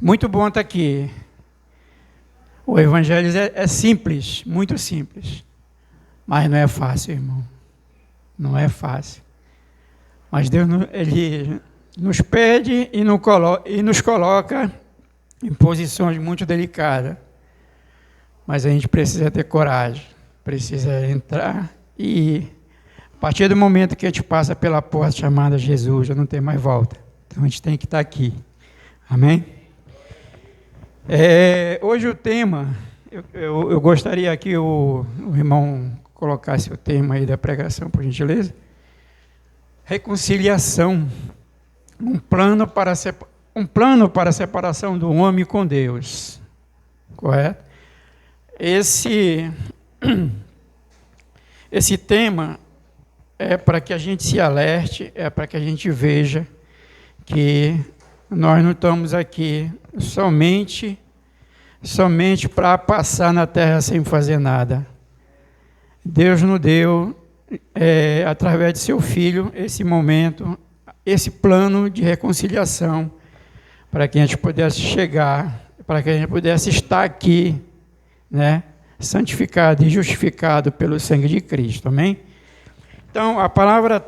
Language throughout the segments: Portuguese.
Muito bom estar aqui. O Evangelho é simples, muito simples. Mas não é fácil, irmão. Não é fácil. Mas Deus ele nos pede e nos coloca em posições muito delicadas. Mas a gente precisa ter coragem. Precisa entrar e, a partir do momento que a gente passa pela porta chamada Jesus, já não tem mais volta. Então a gente tem que estar aqui. Amém? Hoje o tema, eu gostaria que o irmão colocasse o tema aí da pregação, por gentileza. Reconciliação, um plano para a separação do homem com Deus. Correto? Esse tema é para que a gente se alerte, é para que a gente veja que nós não estamos aqui somente para passar na terra sem fazer nada. Deus nos deu, através de seu Filho, esse momento, esse plano de reconciliação, para que a gente pudesse chegar, para que a gente pudesse estar aqui, né, santificado e justificado pelo sangue de Cristo. Amém? Então, a palavra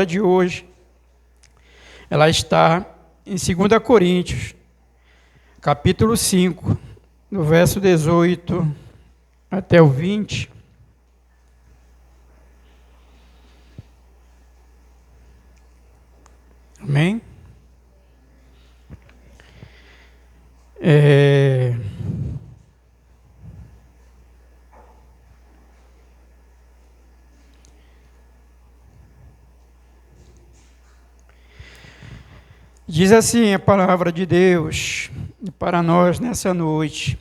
de hoje, ela está em 2 Coríntios, capítulo 5, no verso 18 até o 20. Amém? Diz assim a palavra de Deus para nós nessa noite.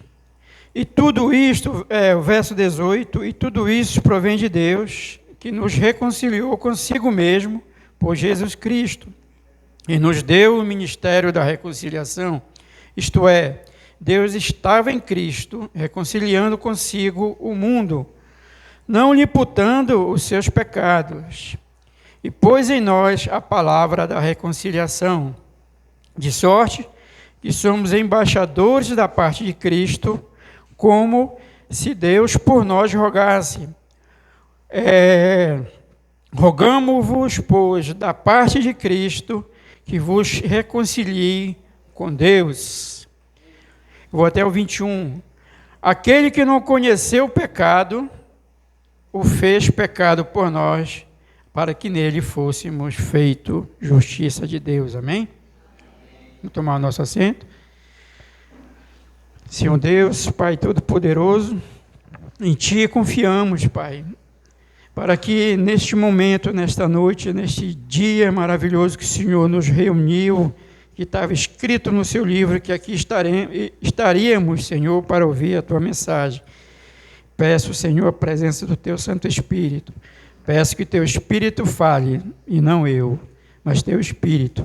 E tudo isto, o verso 18, e tudo isso provém de Deus, que nos reconciliou consigo mesmo por Jesus Cristo, e nos deu o ministério da reconciliação. Isto é, Deus estava em Cristo, reconciliando consigo o mundo, não lhe imputando os seus pecados, e pôs em nós a palavra da reconciliação. De sorte que somos embaixadores da parte de Cristo, como se Deus por nós rogasse. Rogamo-vos, pois, da parte de Cristo, que vos reconcilie com Deus. Vou até o 21. Aquele que não conheceu o pecado, o fez pecado por nós, para que nele fôssemos feito justiça de Deus. Amém? Vamos tomar o nosso assento. Senhor Deus, Pai Todo-Poderoso, em Ti confiamos, Pai, para que neste momento, nesta noite, neste dia maravilhoso que o Senhor nos reuniu, que estava escrito no Seu livro, que aqui estaríamos, Senhor, para ouvir a Tua mensagem. Peço, Senhor, a presença do Teu Santo Espírito. Peço que Teu Espírito fale, e não eu, mas Teu Espírito.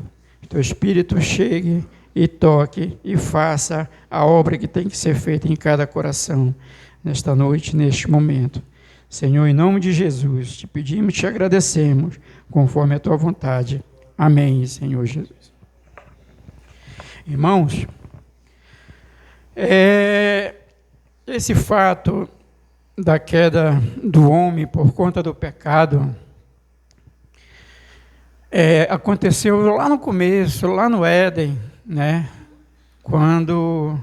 Teu Espírito chegue e toque e faça a obra que tem que ser feita em cada coração, nesta noite, neste momento. Senhor, em nome de Jesus, te pedimos e te agradecemos, conforme a tua vontade. Amém, Senhor Jesus. Irmãos, esse fato da queda do homem por conta do pecado, aconteceu lá no começo, lá no Éden, né? Quando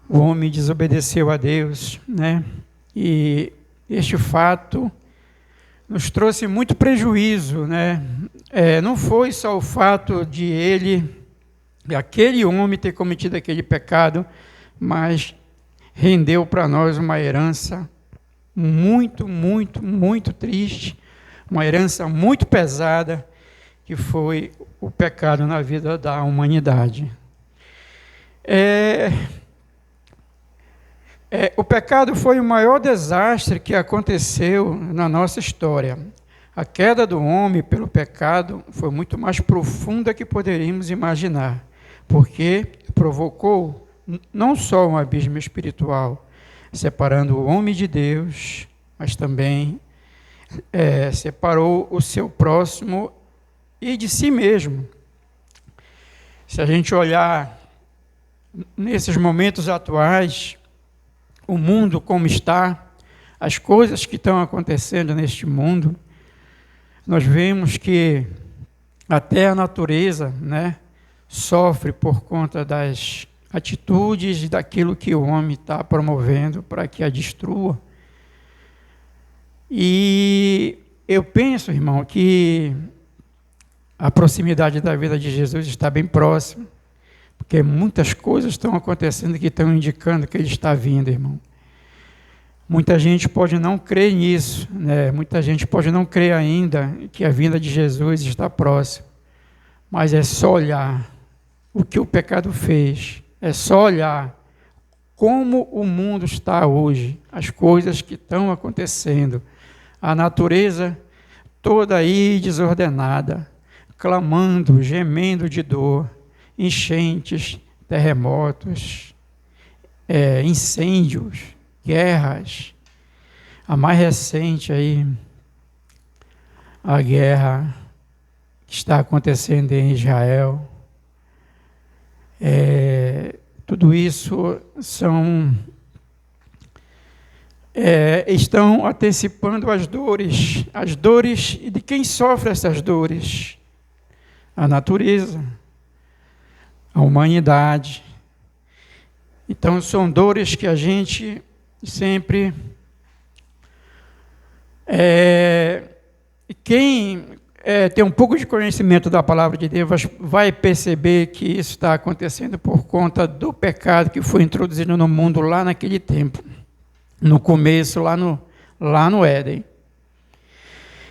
o homem desobedeceu a Deus, né? E este fato nos trouxe muito prejuízo, né? Não foi só o fato de aquele homem ter cometido aquele pecado, mas rendeu para nós uma herança muito, muito, muito triste, uma herança muito pesada, que foi o pecado na vida da humanidade. O pecado foi o maior desastre que aconteceu na nossa história. A queda do homem pelo pecado foi muito mais profunda que poderíamos imaginar, porque provocou não só um abismo espiritual, separando o homem de Deus, mas também separou o seu próximo e de si mesmo. Se a gente olhar nesses momentos atuais, o mundo como está, as coisas que estão acontecendo neste mundo, nós vemos que até a natureza, né, sofre por conta das atitudes e daquilo que o homem está promovendo para que a destrua. E eu penso, irmão, que a proximidade da vida de Jesus está bem próxima, porque muitas coisas estão acontecendo que estão indicando que ele está vindo, irmão. Muita gente pode não crer nisso, né? Muita gente pode não crer ainda que a vinda de Jesus está próxima, mas é só olhar o que o pecado fez, é só olhar como o mundo está hoje, as coisas que estão acontecendo, a natureza toda aí desordenada, clamando, gemendo de dor, enchentes, terremotos, incêndios, guerras. A mais recente aí, a guerra que está acontecendo em Israel. Tudo isso estão antecipando as dores de quem sofre essas dores. A natureza, a humanidade. Então, são dores que a gente sempre... quem tem um pouco de conhecimento da palavra de Deus vai perceber que isso está acontecendo por conta do pecado que foi introduzido no mundo lá naquele tempo, no começo, lá no Éden.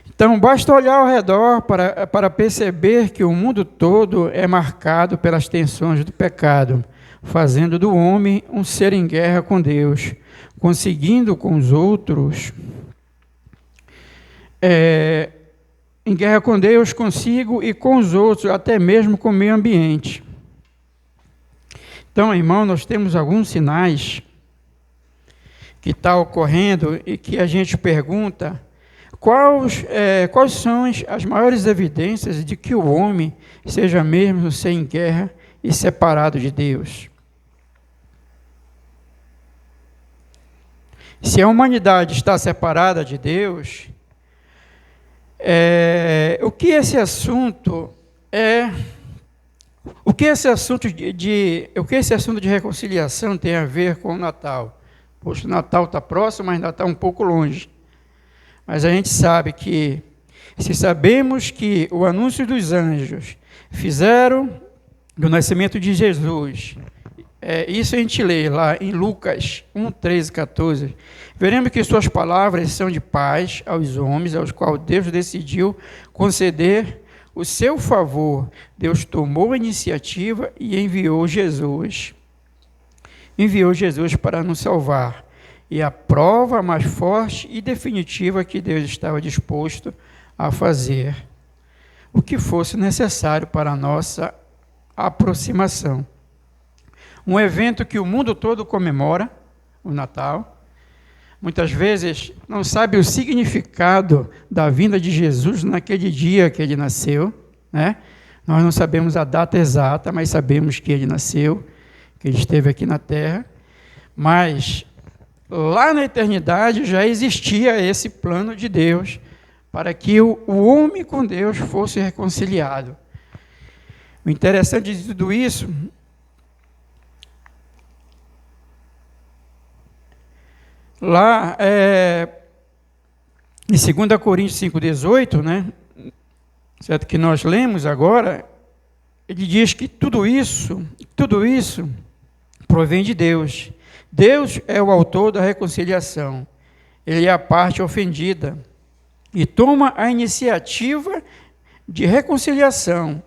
Então, basta olhar ao redor para perceber que o mundo todo é marcado pelas tensões do pecado, fazendo do homem um ser em guerra com Deus, conseguindo com os outros, em guerra com Deus, consigo e com os outros, até mesmo com o meio ambiente. Então, irmão, nós temos alguns sinais que estão ocorrendo e que a gente pergunta quais são as maiores evidências de que o homem seja mesmo sem guerra e separado de Deus. Se a humanidade está separada de Deus, o que esse assunto de reconciliação tem a ver com o Natal? Poxa, o Natal está próximo, mas ainda está um pouco longe. Mas a gente sabe que, se sabemos que o anúncio dos anjos fizeram do nascimento de Jesus, isso a gente lê lá em Lucas 1, 13, 14, veremos que suas palavras são de paz aos homens, aos quais Deus decidiu conceder o seu favor. Deus tomou a iniciativa e enviou Jesus para nos salvar. E a prova mais forte e definitiva que Deus estava disposto a fazer o que fosse necessário para a nossa aproximação. Um evento que o mundo todo comemora, o Natal. Muitas vezes não sabe o significado da vinda de Jesus naquele dia que ele nasceu, né? Nós não sabemos a data exata, mas sabemos que ele nasceu, que ele esteve aqui na Terra. Mas lá na eternidade já existia esse plano de Deus para que o homem com Deus fosse reconciliado. O interessante de tudo isso, lá em 2 Coríntios 5,18, né, certo, que nós lemos agora, ele diz que tudo isso provém de Deus. Deus é o autor da reconciliação. Ele é a parte ofendida e toma a iniciativa de reconciliação.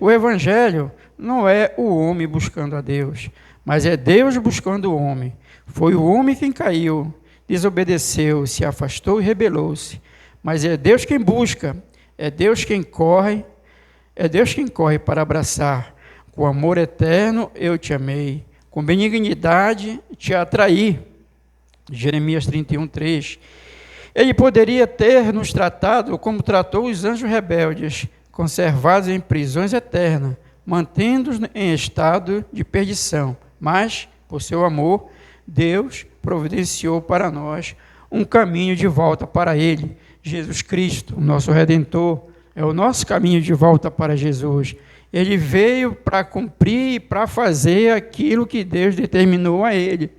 O Evangelho não é o homem buscando a Deus, mas é Deus buscando o homem. Foi o homem quem caiu, desobedeceu, se afastou e rebelou-se. Mas é Deus quem busca, é Deus quem corre para abraçar. Com amor eterno eu te amei, com benignidade te atraí. Jeremias 31, 3. Ele poderia ter nos tratado como tratou os anjos rebeldes, conservados em prisões eternas, mantendo-os em estado de perdição. Mas, por seu amor, Deus providenciou para nós um caminho de volta para Ele. Jesus Cristo, o nosso Redentor, é o nosso caminho de volta para Jesus. Ele veio para cumprir e para fazer aquilo que Deus determinou a Ele.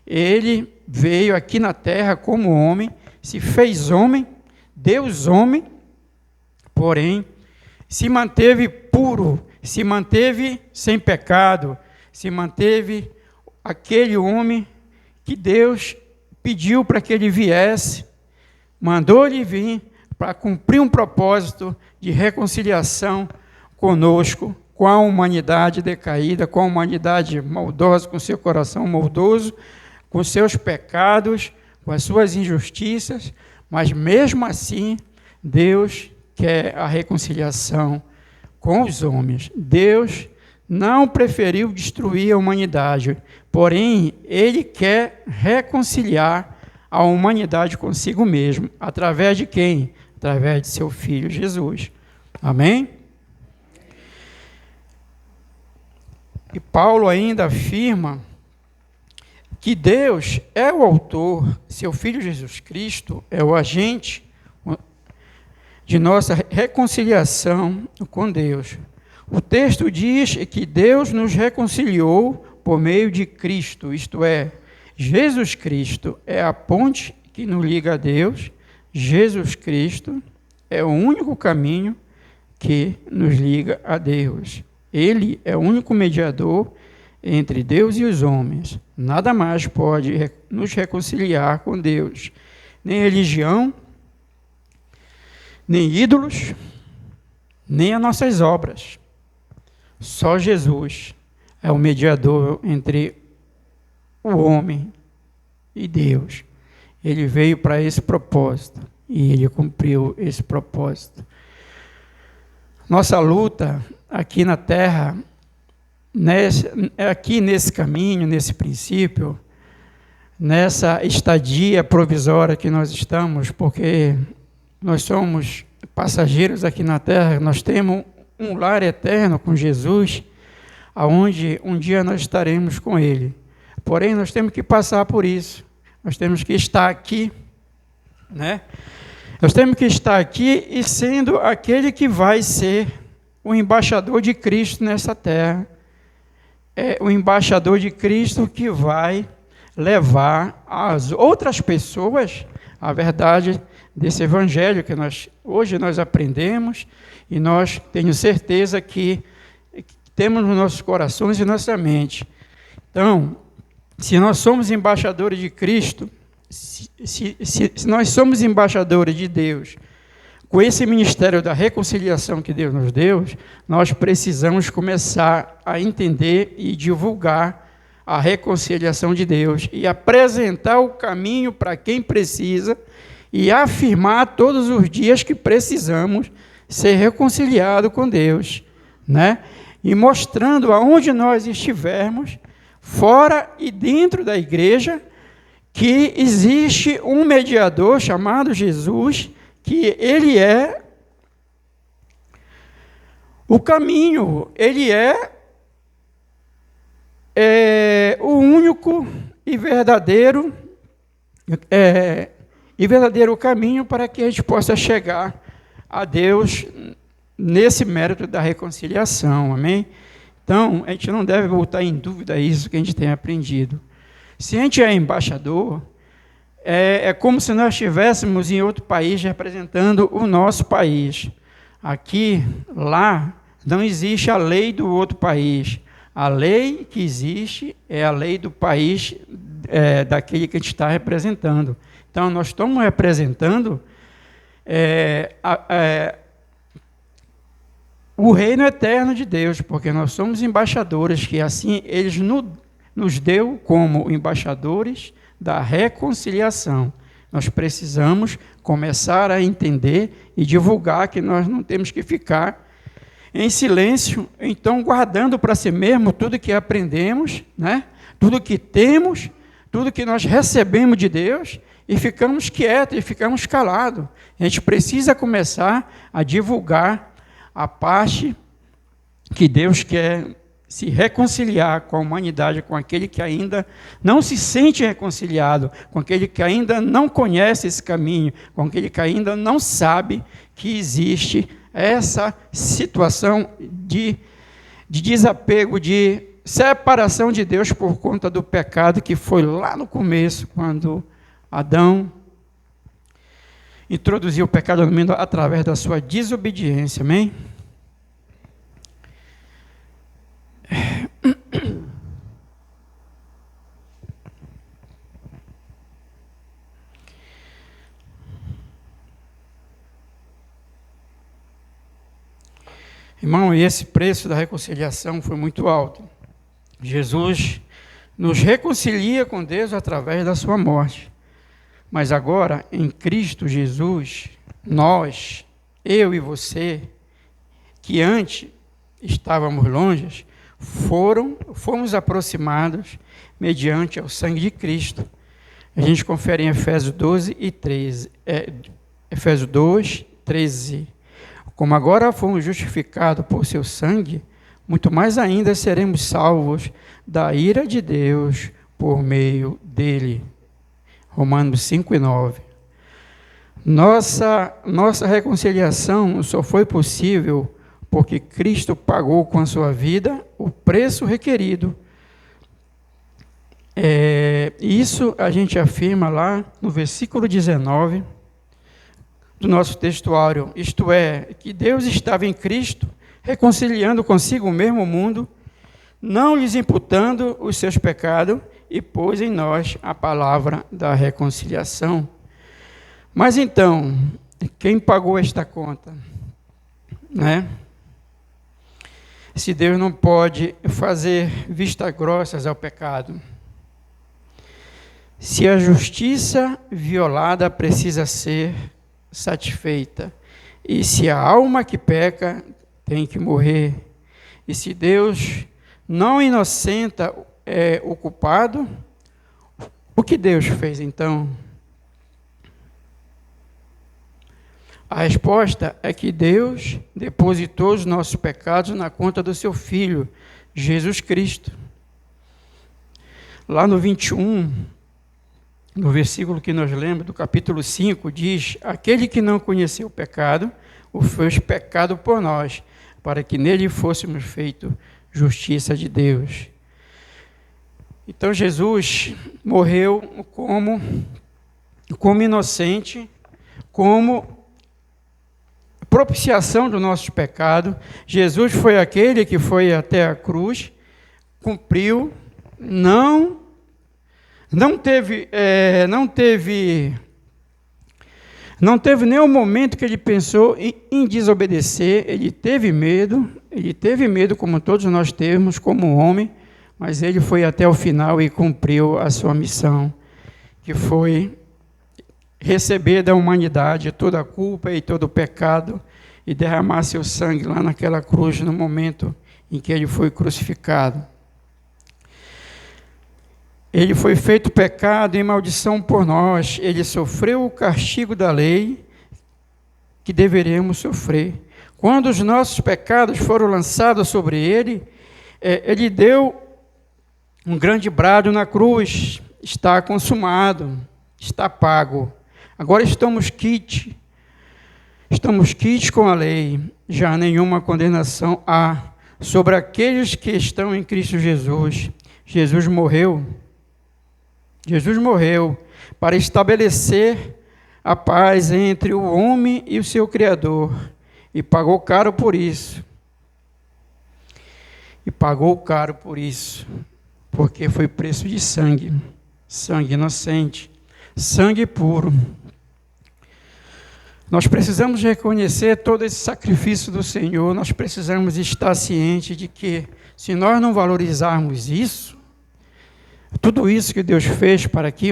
Ele veio aqui na terra como homem, se fez homem, Deus homem, porém, se manteve puro, se manteve sem pecado, se manteve aquele homem que Deus pediu para que ele viesse, mandou ele vir para cumprir um propósito de reconciliação conosco, com a humanidade decaída, com a humanidade maldosa, com seu coração maldoso, com seus pecados, com as suas injustiças, mas mesmo assim, Deus quer a reconciliação com os homens. Deus não preferiu destruir a humanidade, porém, Ele quer reconciliar a humanidade consigo mesmo. Através de quem? Através de seu Filho Jesus. Amém? E Paulo ainda afirma que Deus é o autor, seu Filho Jesus Cristo é o agente de nossa reconciliação com Deus. O texto diz que Deus nos reconciliou por meio de Cristo, isto é, Jesus Cristo é a ponte que nos liga a Deus, Jesus Cristo é o único caminho que nos liga a Deus. Ele é o único mediador entre Deus e os homens. Nada mais pode nos reconciliar com Deus. Nem religião, nem ídolos, nem as nossas obras. Só Jesus é o mediador entre o homem e Deus. Ele veio para esse propósito e ele cumpriu esse propósito. Nossa luta aqui na terra, aqui nesse caminho, nesse princípio, nessa estadia provisória que nós estamos, porque nós somos passageiros aqui na terra, nós temos um lar eterno com Jesus, aonde um dia nós estaremos com Ele. Porém, nós temos que passar por isso. Nós temos que estar aqui, né? Nós temos que estar aqui e sendo aquele que vai ser o embaixador de Cristo nessa terra. É o embaixador de Cristo que vai levar as outras pessoas a verdade desse evangelho que hoje nós aprendemos e nós tenho certeza que temos nos nossos corações e nossa mente. Então, se nós somos embaixadores de Cristo, se nós somos embaixadores de Deus, com esse ministério da reconciliação que Deus nos deu, nós precisamos começar a entender e divulgar a reconciliação de Deus e apresentar o caminho para quem precisa e afirmar todos os dias que precisamos ser reconciliados com Deus, né? E mostrando aonde nós estivermos, fora e dentro da igreja, que existe um mediador chamado Jesus, que ele é o caminho, ele é o único e verdadeiro caminho para que a gente possa chegar a Deus nesse mérito da reconciliação, amém? Então, a gente não deve botar em dúvida isso que a gente tem aprendido. Se a gente é embaixador, é como se nós estivéssemos em outro país representando o nosso país. Aqui, lá, não existe a lei do outro país. A lei que existe é a lei do país daquele que a gente está representando. Então, nós estamos representando o reino eterno de Deus, porque nós somos embaixadores, que assim eles nos deu como embaixadores da reconciliação. Nós precisamos começar a entender e divulgar que nós não temos que ficar em silêncio, então guardando para si mesmo tudo que aprendemos, né? Tudo que temos, tudo que nós recebemos de Deus, e ficamos quietos, e ficamos calados. A gente precisa começar a divulgar a parte que Deus quer se reconciliar com a humanidade, com aquele que ainda não se sente reconciliado, com aquele que ainda não conhece esse caminho, com aquele que ainda não sabe que existe essa situação de desapego, de separação de Deus por conta do pecado que foi lá no começo, quando Adão introduziu o pecado no mundo através da sua desobediência, amém? Irmão, e esse preço da reconciliação foi muito alto. Jesus nos reconcilia com Deus através da sua morte. Mas agora, em Cristo Jesus, nós, eu e você, que antes estávamos longe, fomos aproximados mediante o sangue de Cristo. A gente confere em Efésios 12 e 13. Efésios 2, 13. Como agora fomos justificados por seu sangue, muito mais ainda seremos salvos da ira de Deus por meio dele. Romanos 5 e 9. Nossa reconciliação só foi possível porque Cristo pagou com a sua vida o preço requerido. Isso a gente afirma lá no versículo 19 do nosso textuário, isto é, que Deus estava em Cristo, reconciliando consigo mesmo o mundo, não lhes imputando os seus pecados, e pôs em nós a palavra da reconciliação. Mas então, quem pagou esta conta? Né? Se Deus não pode fazer vistas grossas ao pecado, se a justiça violada precisa ser satisfeita, e se a alma que peca tem que morrer, e se Deus não inocenta o culpado, o que Deus fez então? A resposta é que Deus depositou os nossos pecados na conta do seu Filho, Jesus Cristo. Lá no 21, no versículo que nós lemos, do capítulo 5, diz: aquele que não conheceu o pecado, o fez pecado por nós, para que nele fôssemos feitos justiça de Deus. Então Jesus morreu como inocente, como propiciação do nosso pecado. Jesus foi aquele que foi até a cruz, cumpriu, não teve nenhum momento que ele pensou em desobedecer. Ele teve medo como todos nós temos, como homem, mas ele foi até o final e cumpriu a sua missão, que foi receber da humanidade toda a culpa e todo o pecado e derramar seu sangue lá naquela cruz no momento em que ele foi crucificado. Ele foi feito pecado e maldição por nós. Ele sofreu o castigo da lei que deveríamos sofrer. Quando os nossos pecados foram lançados sobre ele, ele deu um grande brado na cruz: está consumado, está pago. Agora estamos quites com a lei, já nenhuma condenação há sobre aqueles que estão em Cristo Jesus. Jesus morreu para estabelecer a paz entre o homem e o seu Criador, e pagou caro por isso. Porque foi preço de sangue inocente, sangue puro. Nós precisamos reconhecer todo esse sacrifício do Senhor. Nós precisamos estar cientes de que, se nós não valorizarmos isso, tudo isso que Deus fez para que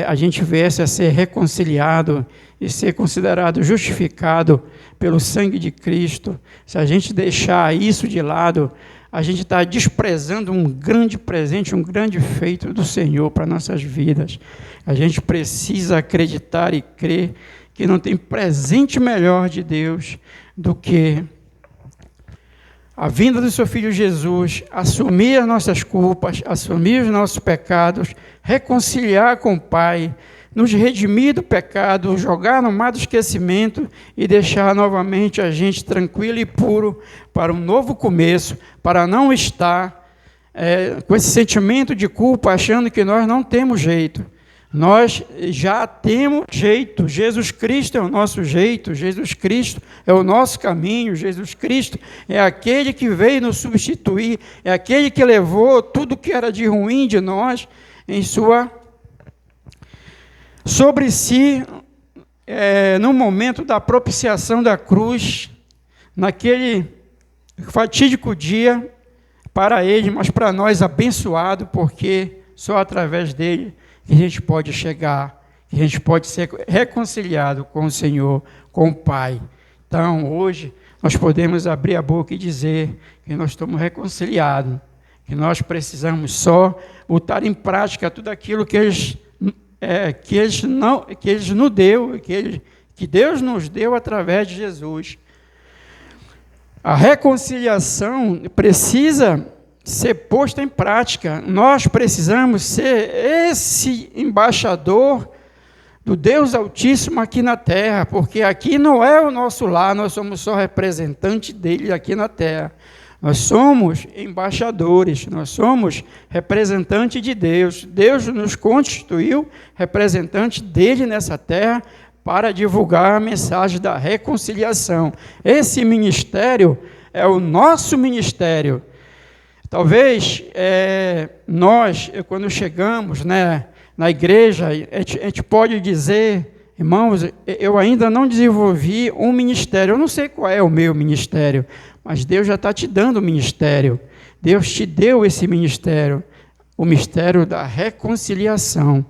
a gente viesse a ser reconciliado e ser considerado justificado pelo sangue de Cristo, se a gente deixar isso de lado, a gente está desprezando um grande presente, um grande feito do Senhor para nossas vidas. A gente precisa acreditar e crer que não tem presente melhor de Deus do que a vinda do seu Filho Jesus, assumir as nossas culpas, assumir os nossos pecados, reconciliar com o Pai, nos redimir do pecado, jogar no mar do esquecimento e deixar novamente a gente tranquilo e puro para um novo começo, para não estar com esse sentimento de culpa, achando que nós não temos jeito. Nós já temos jeito, Jesus Cristo é o nosso jeito, Jesus Cristo é o nosso caminho, Jesus Cristo é aquele que veio nos substituir, é aquele que levou tudo que era de ruim de nós sobre si, no momento da propiciação da cruz, naquele fatídico dia, para ele, mas para nós abençoado, porque só através dele que a gente pode chegar, que a gente pode ser reconciliado com o Senhor, com o Pai. Então, hoje, nós podemos abrir a boca e dizer que nós estamos reconciliados, que nós precisamos só botar em prática tudo aquilo que Deus nos deu através de Jesus. A reconciliação precisa ser posta em prática. Nós precisamos ser esse embaixador do Deus Altíssimo aqui na terra, porque aqui não é o nosso lar, nós somos só representantes dele aqui na terra. Nós somos embaixadores, nós somos representantes de Deus. Deus nos constituiu representantes dele nessa terra para divulgar a mensagem da reconciliação. Esse ministério é o nosso ministério. Talvez nós, quando chegamos na igreja, a gente pode dizer, irmãos, eu ainda não desenvolvi um ministério, eu não sei qual é o meu ministério, mas Deus já está te dando o ministério. Deus te deu esse ministério, o mistério da reconciliação.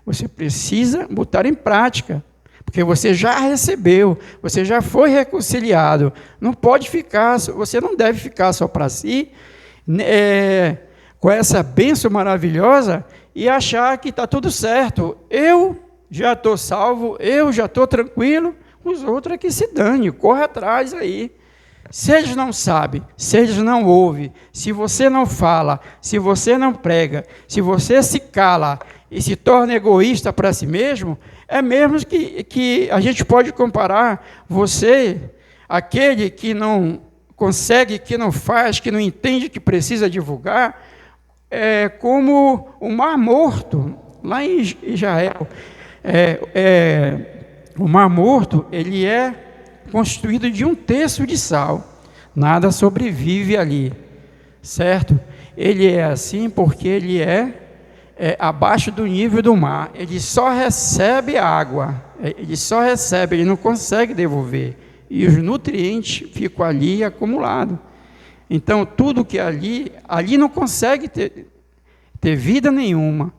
Você precisa botar em prática, porque você já recebeu, você já foi reconciliado. Não pode ficar, você não deve ficar só para si, com essa bênção maravilhosa e achar que está tudo certo. Eu já estou salvo, eu já estou tranquilo, os outros é que se dane, corre atrás aí. Se eles não sabem, se eles não ouvem, se você não fala, se você não prega, se você se cala e se torna egoísta para si mesmo, é mesmo que a gente pode comparar você, aquele que não consegue, que não faz, que não entende, que precisa divulgar, como o Mar Morto, lá em Israel. O Mar Morto, ele é constituído de 1/3 de sal, nada sobrevive ali, certo? Ele é assim porque ele é abaixo do nível do mar, ele só recebe água, ele não consegue devolver, e os nutrientes ficam ali acumulados. Então, tudo que ali não consegue ter vida nenhuma.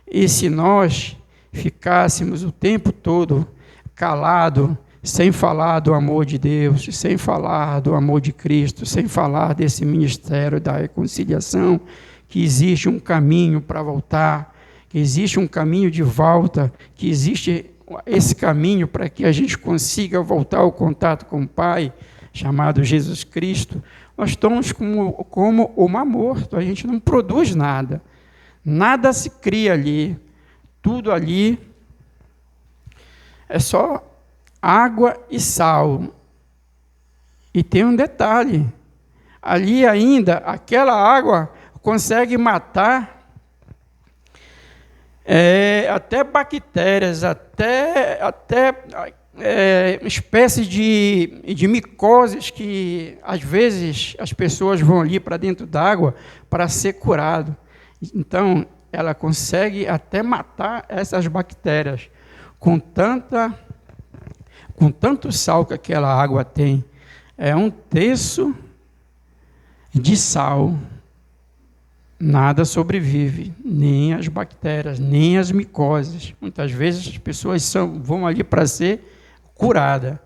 E se nós ficássemos o tempo todo calados, sem falar do amor de Deus, sem falar do amor de Cristo, sem falar desse ministério da reconciliação, que existe um caminho para voltar, que existe um caminho de volta, que existe esse caminho para que a gente consiga voltar ao contato com o Pai, chamado Jesus Cristo, nós estamos como o Mar Morto, a gente não produz nada, nada se cria ali, tudo ali é só água e sal. E tem um detalhe, ali ainda, aquela água consegue matar até bactérias, até espécies de micoses que, às vezes, as pessoas vão ali para dentro d'água para ser curado. Então, ela consegue até matar essas bactérias com tanto sal que aquela água tem. É 1/3 de sal. Nada sobrevive, nem as bactérias, nem as micoses. Muitas vezes as pessoas vão ali para ser curadas.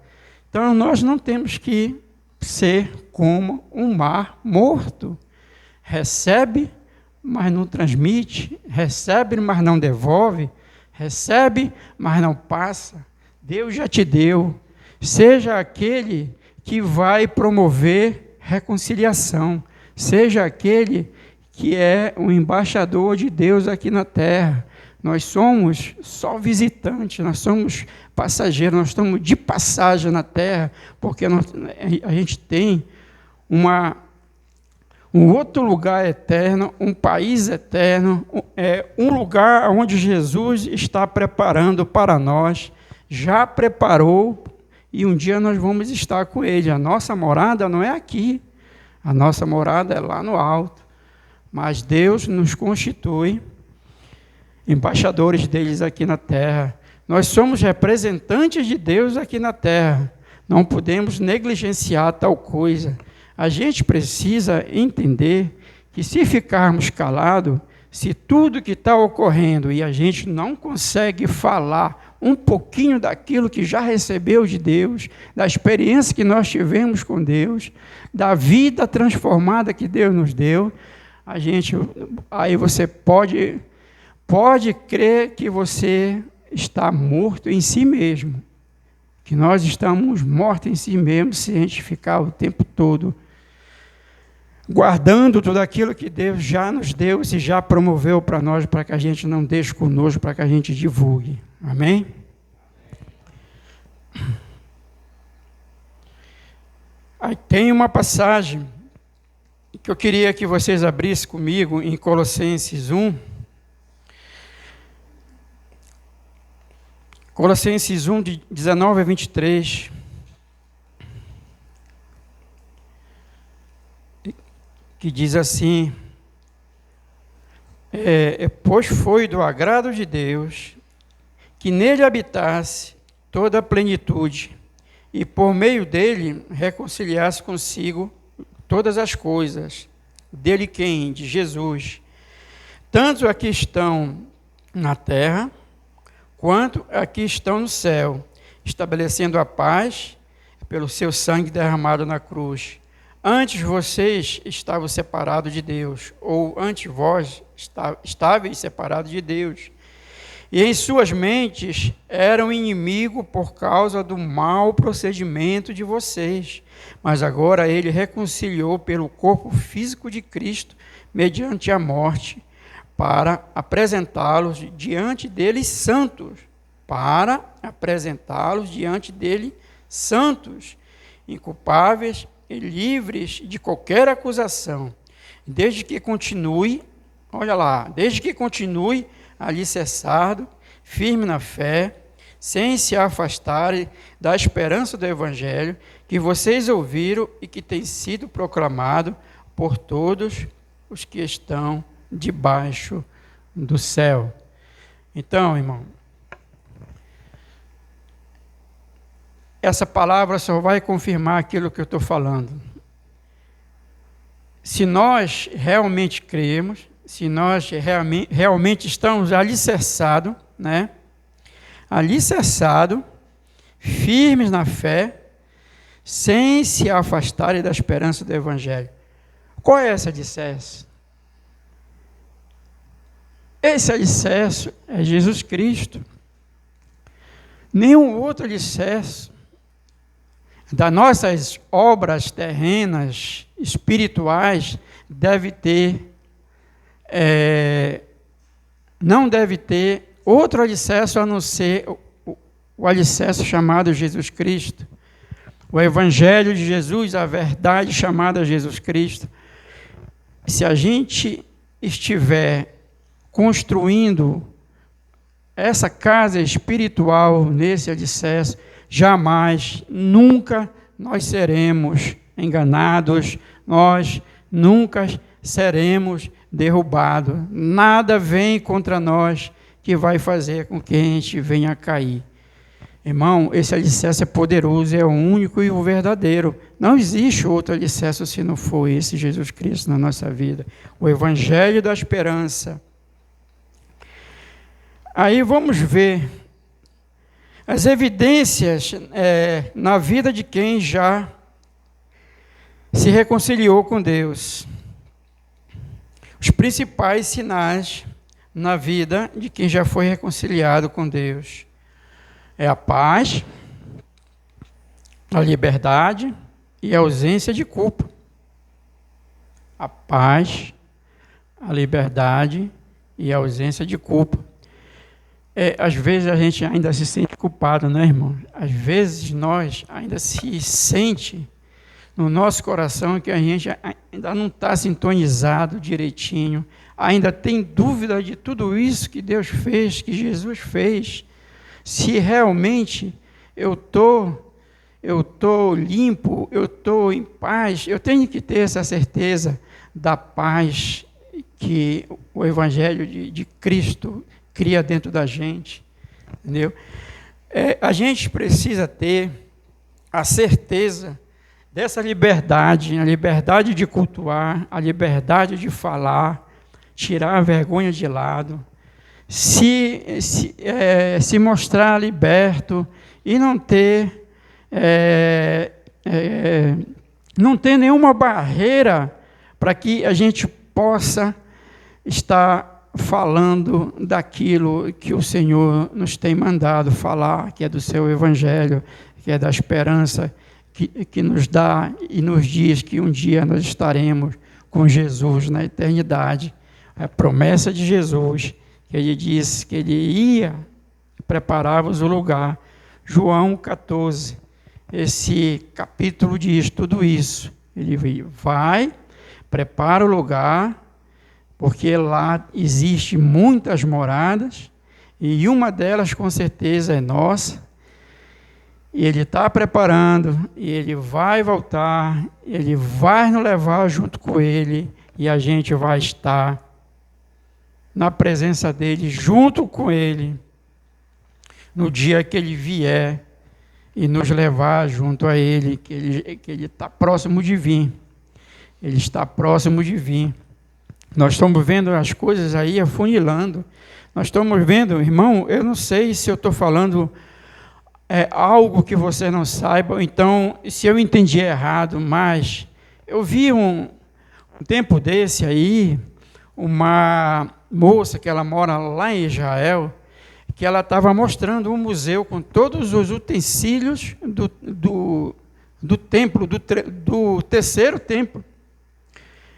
Então, nós não temos que ser como um mar morto. Recebe, mas não transmite. Recebe, mas não devolve. Recebe, mas não passa. Deus já te deu. Seja aquele que vai promover reconciliação. Seja aquele que é o embaixador de Deus aqui na terra. Nós somos só visitantes, nós somos passageiros, nós estamos de passagem na terra, porque a gente tem um outro lugar eterno, um país eterno, um lugar onde Jesus está preparando para nós, já preparou, e um dia nós vamos estar com Ele. A nossa morada não é aqui, a nossa morada é lá no alto, mas Deus nos constitui embaixadores deles aqui na terra. Nós somos representantes de Deus aqui na terra, não podemos negligenciar tal coisa. A gente precisa entender que se ficarmos calados, se tudo que está ocorrendo e a gente não consegue falar um pouquinho daquilo que já recebeu de Deus, da experiência que nós tivemos com Deus, da vida transformada que Deus nos deu, aí você pode crer que você está morto em si mesmo, que nós estamos mortos em si mesmo se a gente ficar o tempo todo guardando tudo aquilo que Deus já nos deu e já promoveu para nós, para que a gente não deixe conosco, para que a gente divulgue. Amém? Aí tem uma passagem que eu queria que vocês abrissem comigo em Colossenses 1. Colossenses 1, de 19 a 23. Que diz assim: pois foi do agrado de Deus que nele habitasse toda a plenitude, e por meio dele reconciliasse consigo todas as coisas. Dele quem? De Jesus. Tanto aqui estão na terra, quanto aqui estão no céu, estabelecendo a paz pelo seu sangue derramado na cruz. Antes vocês estavam separados de Deus, ou antes vós estáveis separados de Deus, e em suas mentes eram inimigos por causa do mau procedimento de vocês. Mas agora ele reconciliou pelo corpo físico de Cristo, mediante a morte, para apresentá-los diante dele santos, inculpáveis e livres de qualquer acusação, desde que continue alicerçado, firme na fé, sem se afastarem da esperança do Evangelho que vocês ouviram e que tem sido proclamado por todos os que estão debaixo do céu. Então, irmão, essa palavra só vai confirmar aquilo que eu estou falando. Se nós realmente cremos, se nós realmente estamos alicerçados, firmes na fé, sem se afastarem da esperança do Evangelho. Qual é esse alicerce? Esse alicerce é Jesus Cristo. Nenhum outro alicerce das nossas obras terrenas, espirituais, não deve ter outro alicerce a não ser o alicerce chamado Jesus Cristo. O Evangelho de Jesus, a verdade chamada Jesus Cristo. Se a gente estiver construindo essa casa espiritual nesse alicerce, jamais, nunca nós seremos enganados, nós nunca seremos derrubados. Nada vem contra nós que vai fazer com que a gente venha a cair. Irmão, esse alicerce é poderoso, é o único e o verdadeiro. Não existe outro alicerce se não for esse Jesus Cristo na nossa vida. O Evangelho da esperança. Aí vamos ver as evidências na vida de quem já se reconciliou com Deus. Os principais sinais na vida de quem já foi reconciliado com Deus é a paz, a liberdade e a ausência de culpa. a paz, a liberdade e a ausência de culpa. Às vezes a gente ainda se sente culpado, né, irmão? Às vezes nós ainda se sente no nosso coração que a gente ainda não está sintonizado direitinho, ainda tem dúvida de tudo isso que Deus fez, que Jesus fez. Se realmente eu estou limpo, eu estou em paz, eu tenho que ter essa certeza da paz que o Evangelho de Cristo cria dentro da gente, entendeu? A gente precisa ter a certeza dessa liberdade, a liberdade de cultuar, a liberdade de falar, tirar a vergonha de lado, se mostrar liberto e não ter nenhuma barreira para que a gente possa estar falando daquilo que o Senhor nos tem mandado falar, que é do seu Evangelho, que é da esperança que nos dá e nos diz que um dia nós estaremos com Jesus na eternidade. A promessa de Jesus, que ele disse que ele ia preparar-vos o lugar. João 14, esse capítulo diz tudo isso. Ele vai, prepara o lugar, porque lá existem muitas moradas, e uma delas com certeza é nossa. E ele está preparando, e ele vai voltar, ele vai nos levar junto com ele, e a gente vai estar na presença dele, junto com ele, no dia que ele vier e nos levar junto a ele, que ele está próximo de vir. Ele está próximo de vir. Nós estamos vendo as coisas aí afunilando. Nós estamos vendo, irmão, eu não sei se eu estou falando algo que você não saiba, ou então, se eu entendi errado, mas eu vi um tempo desse aí, uma moça que ela mora lá em Israel, que ela estava mostrando um museu com todos os utensílios do templo, do terceiro templo.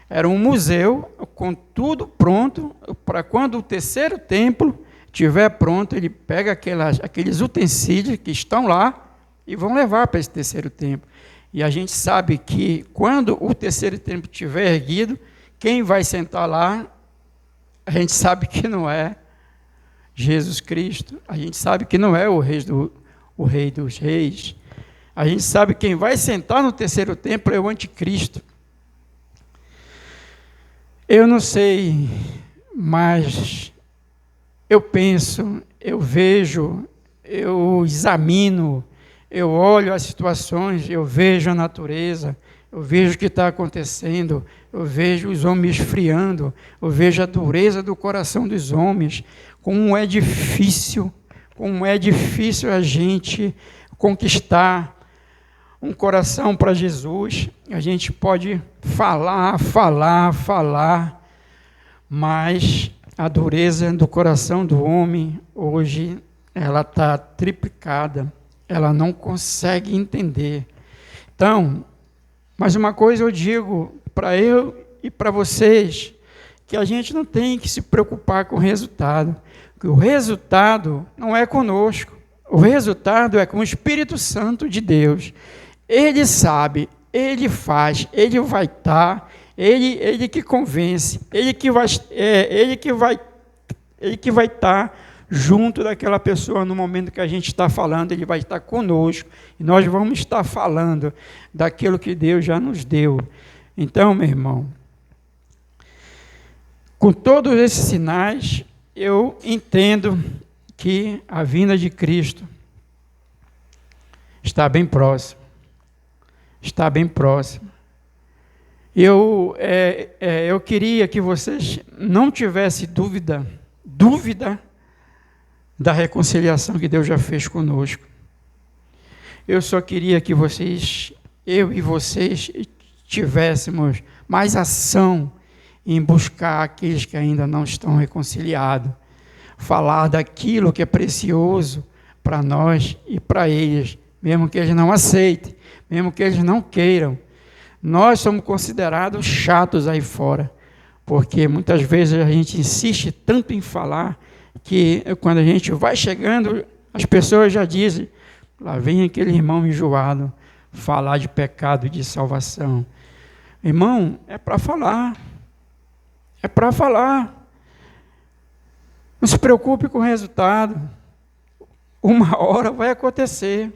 Era um museu com tudo pronto, para quando o terceiro templo estiver pronto, ele pega aqueles utensílios que estão lá e vão levar para esse terceiro templo. E a gente sabe que quando o terceiro templo estiver erguido, quem vai sentar lá, a gente sabe que não é Jesus Cristo, a gente sabe que não é o Rei dos Reis, a gente sabe que quem vai sentar no terceiro templo é o Anticristo. Eu não sei, mas eu penso, eu vejo, eu examino, eu olho as situações, eu vejo a natureza, eu vejo o que está acontecendo, eu vejo os homens esfriando, eu vejo a dureza do coração dos homens, como é difícil a gente conquistar um coração para Jesus. A gente pode falar, mas a dureza do coração do homem hoje, ela está triplicada, ela não consegue entender. Então, mais uma coisa eu digo para eu e para vocês, que a gente não tem que se preocupar com o resultado, que o resultado não é conosco, o resultado é com o Espírito Santo de Deus. Ele sabe, ele faz, ele vai estar, ele que convence, ele que vai estar junto daquela pessoa no momento que a gente está falando, ele vai estar conosco, e nós vamos estar falando daquilo que Deus já nos deu. Então, meu irmão, com todos esses sinais, eu entendo que a vinda de Cristo está bem próxima. Está bem próxima. Eu queria que vocês não tivessem dúvida da reconciliação que Deus já fez conosco. Eu só queria que eu e vocês, tivéssemos mais ação em buscar aqueles que ainda não estão reconciliados, falar daquilo que é precioso para nós e para eles, mesmo que eles não aceitem, mesmo que eles não queiram. nós somos considerados chatos aí fora, porque muitas vezes a gente insiste tanto em falar, que quando a gente vai chegando, as pessoas já dizem, lá vem aquele irmão enjoado, falar de pecado e de salvação. Irmão, é para falar. É para falar. Não se preocupe com o resultado. Uma hora vai acontecer.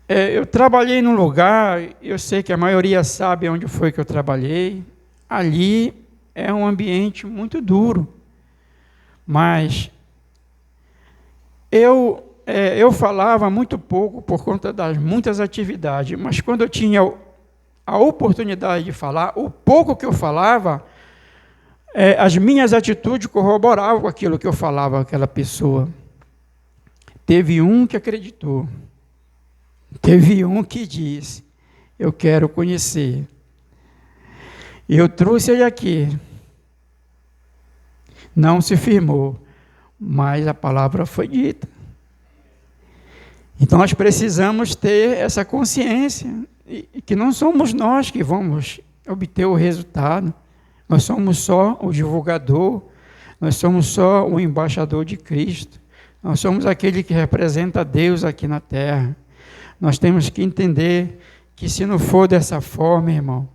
Eu trabalhei num lugar, eu sei que a maioria sabe onde foi que eu trabalhei. Ali é um ambiente muito duro. Mas eu falava muito pouco por conta das muitas atividades, mas quando eu tinha a oportunidade de falar, o pouco que eu falava, as minhas atitudes corroboravam aquilo que eu falava àquela pessoa. Teve um que acreditou, teve um que disse, eu quero conhecer. Eu trouxe ele aqui, não se firmou, mas a palavra foi dita. Então nós precisamos ter essa consciência, e que não somos nós que vamos obter o resultado, nós somos só o divulgador, nós somos só o embaixador de Cristo, nós somos aquele que representa Deus aqui na terra. Nós temos que entender que se não for dessa forma, irmão,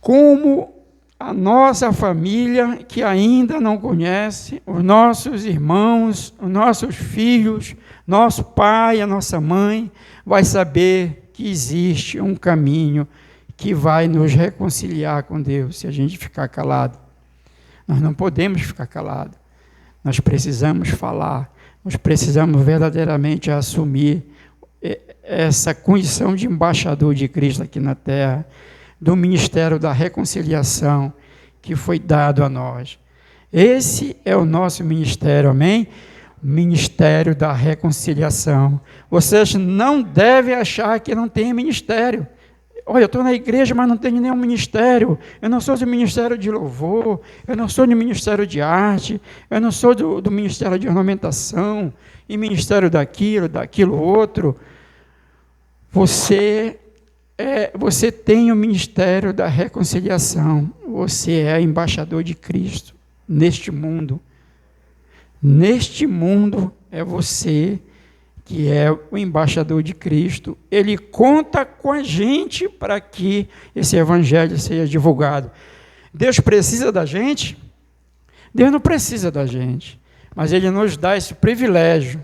como a nossa família que ainda não conhece, os nossos irmãos, os nossos filhos, nosso pai, a nossa mãe, vai saber que existe um caminho que vai nos reconciliar com Deus se a gente ficar calado. Nós não podemos ficar calados. Nós precisamos falar, nós precisamos verdadeiramente assumir essa condição de embaixador de Cristo aqui na terra, do ministério da reconciliação que foi dado a nós. Esse é o nosso ministério, amém? Ministério da reconciliação. Vocês não devem achar que não tem ministério. Olha, eu estou na igreja, mas não tenho nenhum ministério. Eu não sou do ministério de louvor, eu não sou do ministério de arte, eu não sou do ministério de ornamentação, e ministério daquilo outro. Você tem o ministério da reconciliação. Você é embaixador de Cristo neste mundo. Neste mundo é você que é o embaixador de Cristo. Ele conta com a gente para que esse evangelho seja divulgado. Deus precisa da gente? Deus não precisa da gente, mas Ele nos dá esse privilégio.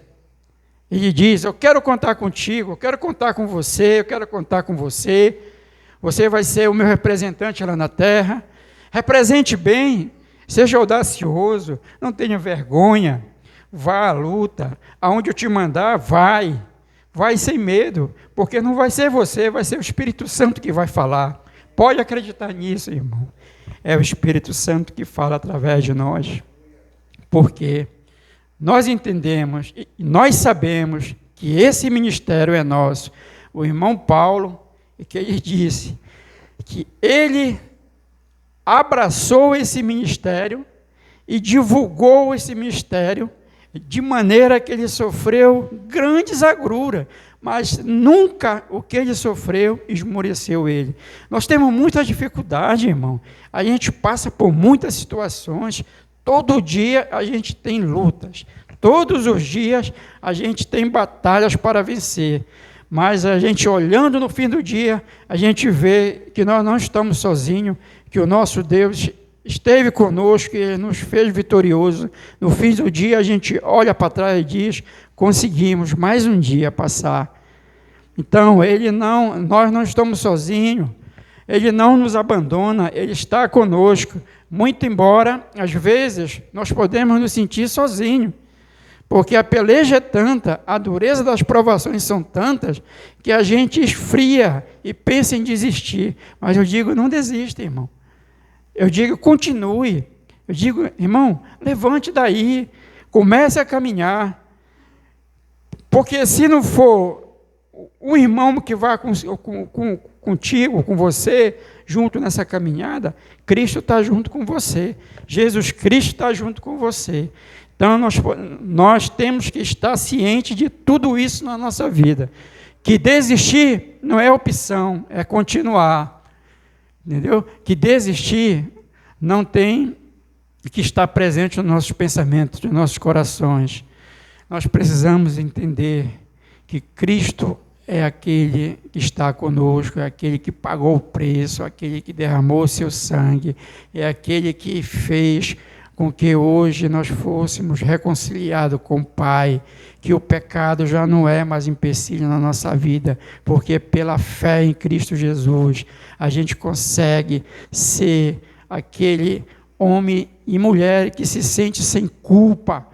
Ele diz, eu quero contar contigo, eu quero contar com você, eu quero contar com você. Você vai ser o meu representante lá na terra. Represente bem, seja audacioso, não tenha vergonha. Vá à luta, aonde eu te mandar, vai sem medo, porque não vai ser você, vai ser o Espírito Santo que vai falar. Pode acreditar nisso, irmão. É o Espírito Santo que fala através de nós, porque nós entendemos e nós sabemos que esse ministério é nosso. O irmão Paulo, que ele disse que ele abraçou esse ministério e divulgou esse ministério, de maneira que ele sofreu grandes agruras, mas nunca o que ele sofreu esmoreceu ele. Nós temos muita dificuldade, irmão. A gente passa por muitas situações, todo dia a gente tem lutas, todos os dias a gente tem batalhas para vencer, mas a gente olhando no fim do dia, a gente vê que nós não estamos sozinhos, que o nosso Deus esteve conosco, Ele nos fez vitorioso. No fim do dia, a gente olha para trás e diz, conseguimos mais um dia passar. Então, nós não estamos sozinhos, Ele não nos abandona, Ele está conosco, muito embora, às vezes, nós podemos nos sentir sozinhos, porque a peleja é tanta, a dureza das provações são tantas, que a gente esfria e pensa em desistir. Mas eu digo, não desista, irmão. Eu digo, continue. Eu digo, irmão, levante daí, comece a caminhar. Porque se não for o irmão que vai contigo, com você, junto nessa caminhada, Cristo está junto com você. Jesus Cristo está junto com você. Então, nós temos que estar cientes de tudo isso na nossa vida. Que desistir não é opção, é continuar. Entendeu? Que desistir não tem que estar presente nos nossos pensamentos, nos nossos corações. Nós precisamos entender que Cristo é aquele que está conosco, é aquele que pagou o preço, aquele que derramou o seu sangue, é aquele que fez com que hoje nós fôssemos reconciliados com o Pai, que o pecado já não é mais empecilho na nossa vida, porque pela fé em Cristo Jesus, a gente consegue ser aquele homem e mulher que se sente sem culpa,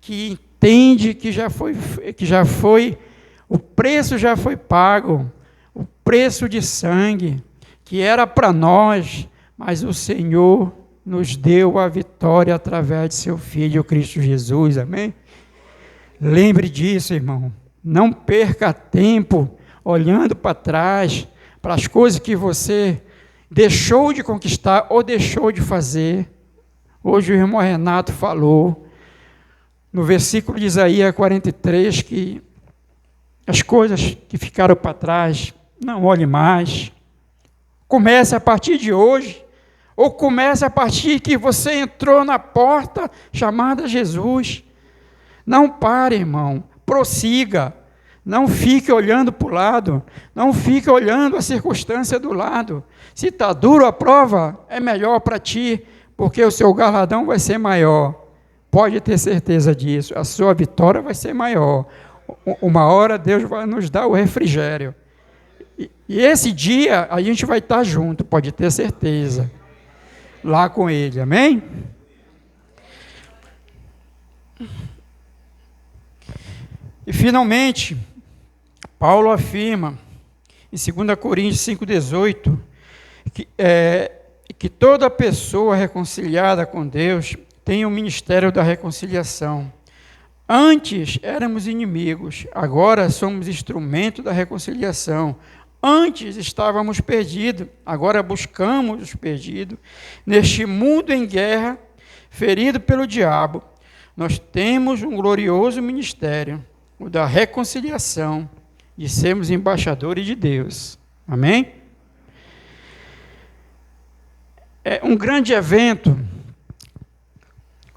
que entende que já foi, o preço já foi pago, o preço de sangue, que era para nós, mas o Senhor nos deu a vitória através de seu Filho, Cristo Jesus, amém? Lembre disso, irmão, não perca tempo olhando para trás, para as coisas que você deixou de conquistar ou deixou de fazer. Hoje o irmão Renato falou, no versículo de Isaías 43, que as coisas que ficaram para trás, não olhe mais. Comece a partir de hoje, ou comece a partir que você entrou na porta chamada Jesus. Não pare, irmão, prossiga. Não fique olhando para o lado, não fique olhando a circunstância do lado. Se está duro a prova, é melhor para ti, porque o seu galardão vai ser maior. Pode ter certeza disso, a sua vitória vai ser maior. Uma hora Deus vai nos dar o refrigério. E esse dia a gente vai estar junto, pode ter certeza. Lá com Ele, amém? E finalmente, Paulo afirma, em 2 Coríntios 5,18, que toda pessoa reconciliada com Deus tem o ministério da reconciliação. Antes éramos inimigos, agora somos instrumento da reconciliação. Antes estávamos perdidos, agora buscamos os perdidos. Neste mundo em guerra, ferido pelo diabo, nós temos um glorioso ministério, o da reconciliação, de sermos embaixadores de Deus. Amém? É um grande evento.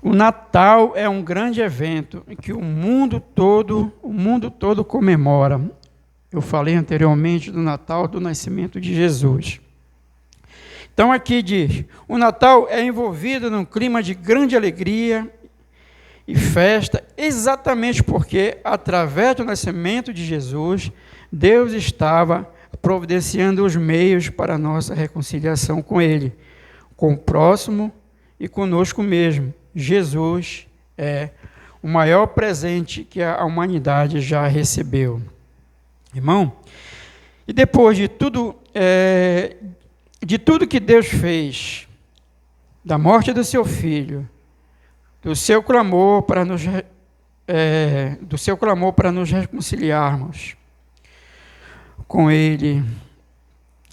O Natal é um grande evento em que o mundo todo comemora. Eu falei anteriormente do Natal, do nascimento de Jesus. Então aqui diz, o Natal é envolvido num clima de grande alegria e festa, exatamente porque, através do nascimento de Jesus, Deus estava providenciando os meios para a nossa reconciliação com Ele, com o próximo e conosco mesmo. Jesus é o maior presente que a humanidade já recebeu. Irmão, e depois de tudo que Deus fez, da morte do seu Filho, do seu clamor para nos reconciliarmos com Ele,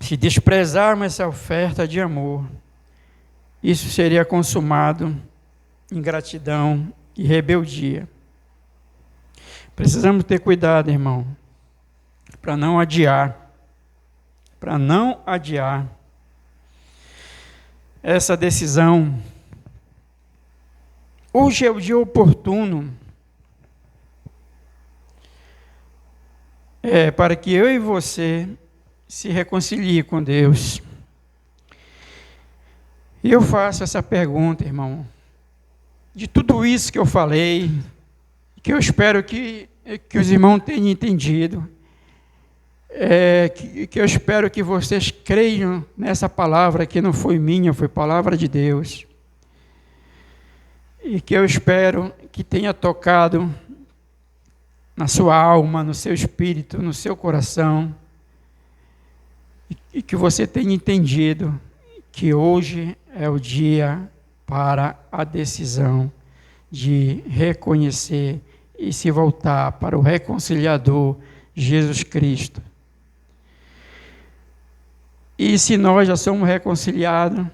se desprezarmos essa oferta de amor, isso seria consumado em ingratidão e rebeldia. Precisamos ter cuidado, irmão, para não adiar essa decisão. Hoje é o dia oportuno para que eu e você se reconcilie com Deus. E eu faço essa pergunta, irmão, de tudo isso que eu falei, que eu espero que os irmãos tenham entendido, que eu espero que vocês creiam nessa palavra que não foi minha, foi palavra de Deus, e que eu espero que tenha tocado na sua alma, no seu espírito, no seu coração, e que você tenha entendido que hoje é o dia para a decisão de reconhecer e se voltar para o reconciliador Jesus Cristo. E se nós já somos reconciliados,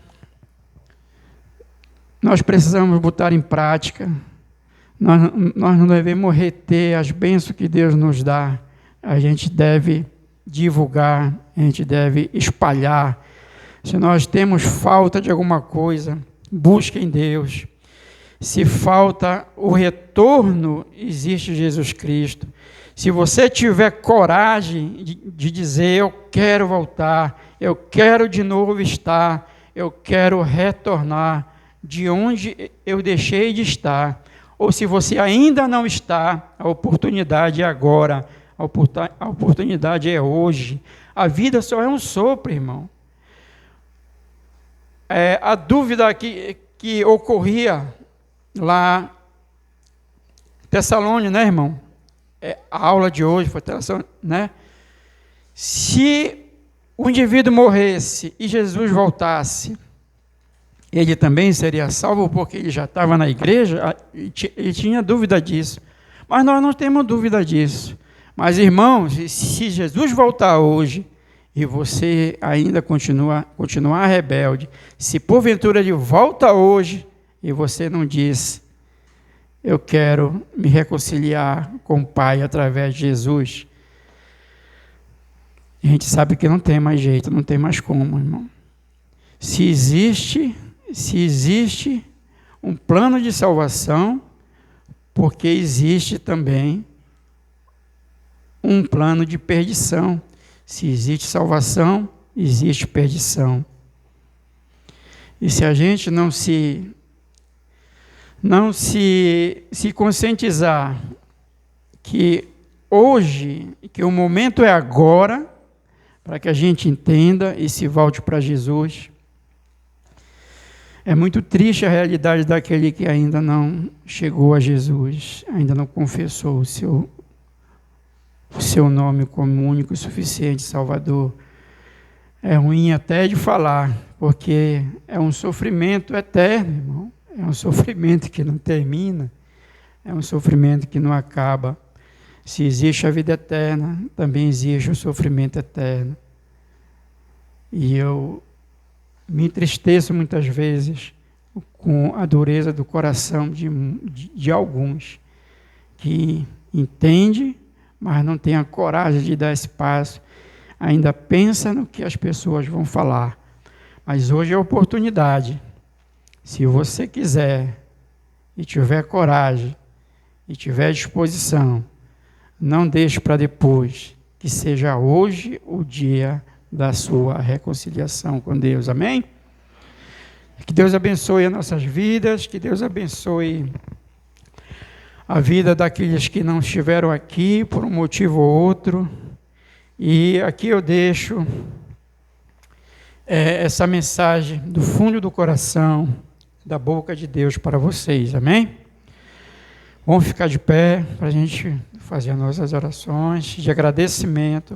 nós precisamos botar em prática, nós não devemos reter as bênçãos que Deus nos dá. A gente deve divulgar, a gente deve espalhar. Se nós temos falta de alguma coisa, busque em Deus. Se falta o retorno, existe Jesus Cristo. Se você tiver coragem de dizer, eu quero voltar, eu quero de novo estar, eu quero retornar de onde eu deixei de estar, ou se você ainda não está, a oportunidade é agora, a oportunidade é hoje. A vida só é um sopro, irmão. A dúvida que ocorria lá em Tessalônica, né, irmão? A aula de hoje foi Tessalônica, né? Se o indivíduo morresse e Jesus voltasse, ele também seria salvo porque ele já estava na igreja e tinha dúvida disso. Mas nós não temos dúvida disso. Mas, irmãos, se Jesus voltar hoje e você ainda continuar rebelde, se porventura ele volta hoje e você não diz, eu quero me reconciliar com o Pai através de Jesus, a gente sabe que não tem mais jeito, não tem mais como, irmão. Se existe um plano de salvação, porque existe também um plano de perdição. Se existe salvação, existe perdição. E se a gente não se conscientizar que hoje, que o momento é agora, para que a gente entenda e se volte para Jesus, é muito triste a realidade daquele que ainda não chegou a Jesus, ainda não confessou o seu nome como único e suficiente Salvador. É ruim até de falar, porque é um sofrimento eterno, irmão. É um sofrimento que não termina, é um sofrimento que não acaba. Se existe a vida eterna, também existe o sofrimento eterno. E eu me entristeço muitas vezes com a dureza do coração de alguns que entende, mas não tem a coragem de dar esse passo, ainda pensa no que as pessoas vão falar. Mas hoje é a oportunidade. Se você quiser e tiver coragem e tiver disposição, não deixe para depois, que seja hoje o dia da sua reconciliação com Deus. Amém? Que Deus abençoe as nossas vidas, que Deus abençoe a vida daqueles que não estiveram aqui por um motivo ou outro. E aqui eu deixo essa mensagem do fundo do coração, da boca de Deus para vocês. Amém? Vamos ficar de pé para a gente fazer as nossas orações de agradecimento.